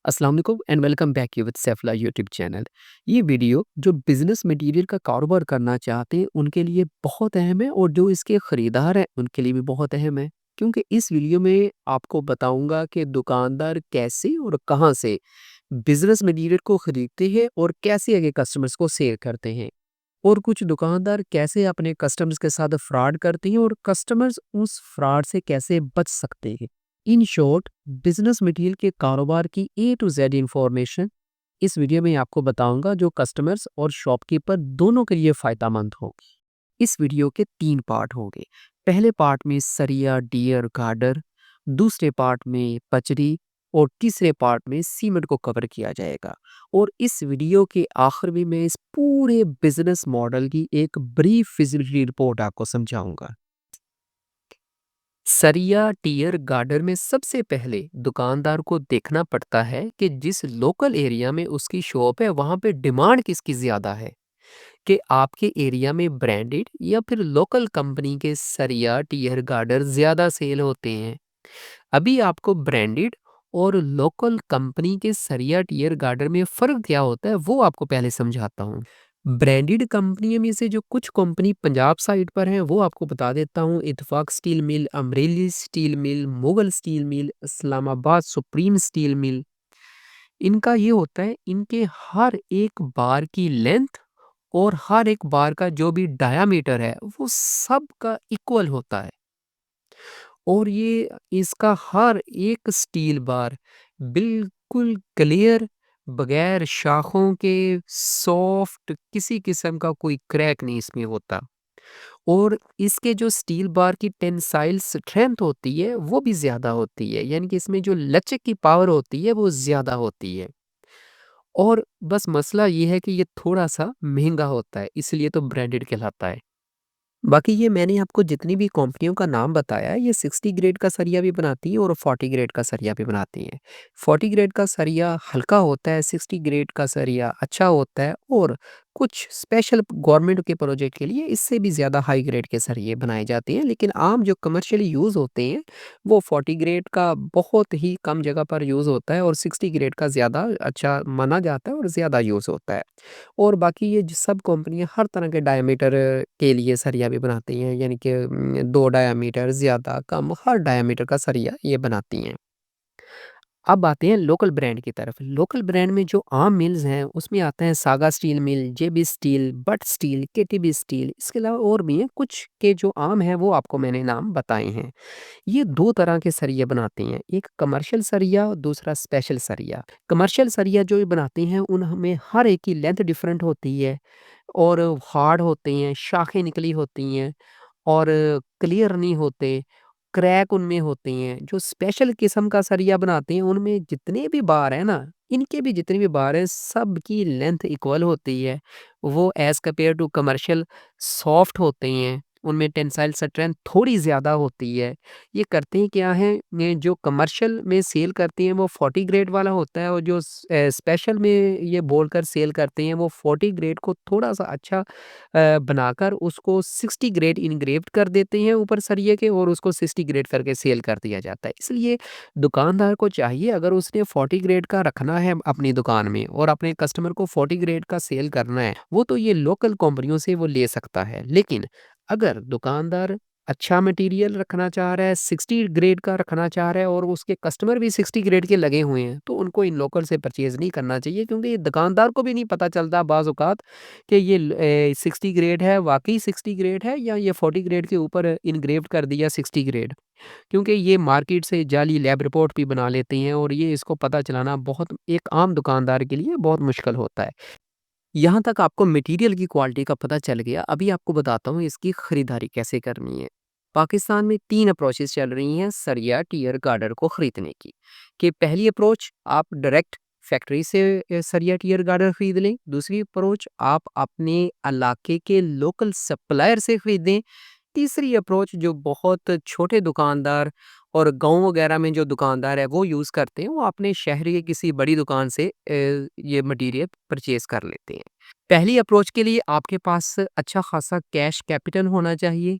अस्सलाम वालेकुम and welcome back you with सैफला यूट्यूब चैनल। ये वीडियो जो बिजनेस मटेरियल का कारोबार करना चाहते हैं उनके लिए बहुत अहम है और जो इसके खरीदार हैं उनके लिए भी बहुत अहम है, क्योंकि इस वीडियो में आपको बताऊंगा कि दुकानदार कैसे और कहां से बिजनेस मटेरियल को खरीदते हैं और कैसे आगे कस्टमर्स को सेल करते हैं, और कुछ दुकानदार कैसे अपने कस्टमर्स के साथ फ्रॉड करते हैं और कस्टमर्स उस फ्रॉड से कैसे बच सकते हैं। इन शॉर्ट, बिजनेस मटेरियल के कारोबार की ए टू जेड इंफॉर्मेशन इस वीडियो में आपको बताऊंगा, जो कस्टमर्स और शॉपकीपर दोनों के लिए फायदेमंद हो। इस वीडियो के 3 पार्ट होंगे। पहले पार्ट में सरिया, डियर, गार्डर, दूसरे पार्ट में पचरी और तीसरे पार्ट में सीमेंट को कवर किया जाएगा। और इस वीडियो के आखिर में मैं इस पूरे बिजनेस मॉडल की एक ब्रीफ फिजिबिलिटी रिपोर्ट आपको समझाऊंगा। सरिया टियर गार्डर में सबसे पहले दुकानदार को देखना पड़ता है कि जिस लोकल एरिया में उसकी शॉप है वहाँ पे डिमांड किसकी ज़्यादा है, कि आपके एरिया में ब्रांडेड या फिर लोकल कंपनी के सरिया टियर गार्डर ज़्यादा सेल होते हैं। अभी आपको ब्रांडेड और लोकल कंपनी के सरिया टियर गार्डर में फ़र्क क्या होता है वो आपको पहले समझाता हूँ। ब्रांडेड कंपनियों में से जो कुछ कंपनी पंजाब साइड पर हैं वो आपको बता देता हूँ: इत्तेफाक steel mill, Amreli steel mill, Mughal steel mill, Islamabad supreme steel mill. इनका ये होता है, इनके हर एक बार की लेंथ और हर एक बार का जो भी डायामीटर है वो सब का इक्वल होता है। और ये इसका हर एक स्टील बार बिल्कुल क्लियर, बगैर शाखों के, सॉफ्ट, किसी किस्म का कोई क्रैक नहीं इसमें होता। और इसके जो स्टील बार की टेंसाइल स्ट्रेंथ होती है वो भी ज़्यादा होती है, यानी कि इसमें जो लचक की पावर होती है वो ज़्यादा होती है। और बस मसला ये है कि ये थोड़ा सा महंगा होता है, इसलिए तो ब्रांडेड कहलाता है। बाकी ये मैंने आपको जितनी भी कंपनियों का नाम बताया है, ये 60 ग्रेड का सरिया भी बनाती है और 40 ग्रेड का सरिया भी बनाती है। 40 ग्रेड का सरिया हल्का होता है, 60 ग्रेड का सरिया अच्छा होता है, और कुछ स्पेशल गवर्नमेंट के प्रोजेक्ट के लिए इससे भी ज़्यादा हाई ग्रेड के सरिये बनाए जाते हैं। लेकिन आम जो कमर्शियली यूज़ होते हैं वो 40 ग्रेड का बहुत ही कम जगह पर यूज़ होता है, और 60 ग्रेड का ज़्यादा अच्छा माना जाता है और ज़्यादा यूज़ होता है। और बाकी ये सब कंपनियां हर तरह के डायमीटर के लिए सरिया भी बनाती हैं, यानी कि 2 डायमीटर, ज़्यादा कम, हर डायमीटर का सरिया ये बनाती हैं। अब आते हैं लोकल ब्रांड की तरफ। लोकल ब्रांड में जो आम मिल्स हैं उसमें आते हैं Saga steel mill, JB steel, Butt steel, KTB steel. इसके अलावा और भी हैं कुछ के जो आम हैं वो आपको मैंने नाम बताए हैं। ये 2 तरह के सरिया बनाते हैं, एक कमर्शियल सरिया और दूसरा स्पेशल सरिया। कमर्शियल सरिया जो ये बनाते हैं उनमें हर एक की लेंथ डिफरेंट होती है और हार्ड होते हैं, शाखें निकली होती हैं और क्लियर नहीं होते, क्रैक उनमें होते हैं। जो स्पेशल किस्म का सरिया बनाते हैं उनमें जितने भी बार हैं ना, इनके भी जितने भी बार हैं सब की लेंथ इक्वल होती है। वो as compare to commercial soft होते हैं, उनमें टेंसाइल स्ट्रेंथ थोड़ी ज़्यादा होती है। ये करते हैं क्या है, ये जो कमर्शियल में सेल करते हैं वो 40 ग्रेड वाला होता है, और जो स्पेशल में ये बोलकर सेल करते हैं वो 40 ग्रेड को थोड़ा-सा अच्छा बनाकर उसको 60 ग्रेड इनग्रेव्ड कर देते हैं ऊपर सरिये के, और उसको 60 ग्रेड करके सेल कर दिया जाता है। इसलिए दुकानदार को चाहिए, अगर उसने 40 ग्रेड का रखना है अपनी दुकान में और अपने कस्टमर को 40 ग्रेड का सेल करना है, वो तो ये लोकल कंपनियों से वो ले सकता है। लेकिन अगर दुकानदार अच्छा मटेरियल रखना चाह रहा है, 60 ग्रेड का रखना चाह रहा है और उसके कस्टमर भी 60 ग्रेड के लगे हुए हैं, तो उनको इन लोकल से परचेज़ नहीं करना चाहिए, क्योंकि ये दुकानदार को भी नहीं पता चलता बाज़ औक़ात कि ये 60 ग्रेड है, वाक़ई 60 ग्रेड है, या ये 40 ग्रेड के ऊपर इनग्रेव्ड कर दिया 60 ग्रेड। क्योंकि ये मार्केट से जाली लैब रिपोर्ट भी बना लेते हैं, और ये इसको पता चलाना बहुत एक आम दुकानदार के लिए बहुत मुश्किल होता है। यहाँ तक आपको मटेरियल की क्वालिटी का पता चल गया, अभी आपको बताता हूँ इसकी खरीदारी कैसे करनी है। पाकिस्तान में 3 अप्रोचेज़ चल रही हैं सरिया टियर गार्डर को खरीदने की। कि पहली अप्रोच, आप डायरेक्ट फैक्ट्री से सरिया टियर गार्डर खरीद लें। दूसरी अप्रोच, आप अपने इलाके के लोकल सप्लायर से खरीदें। तीसरी अप्रोच, जो बहुत छोटे दुकानदार और गाँव वगैरह में जो दुकानदार है वो यूज़ करते हैं, वो अपने शहर की किसी बड़ी दुकान से ये मटेरियल परचेज़ कर लेते हैं। पहली अप्रोच के लिए आपके पास अच्छा खासा कैश कैपिटल होना चाहिए।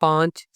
5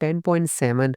10.7،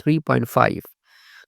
3.5۔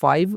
5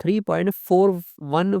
3.41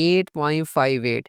8.58۔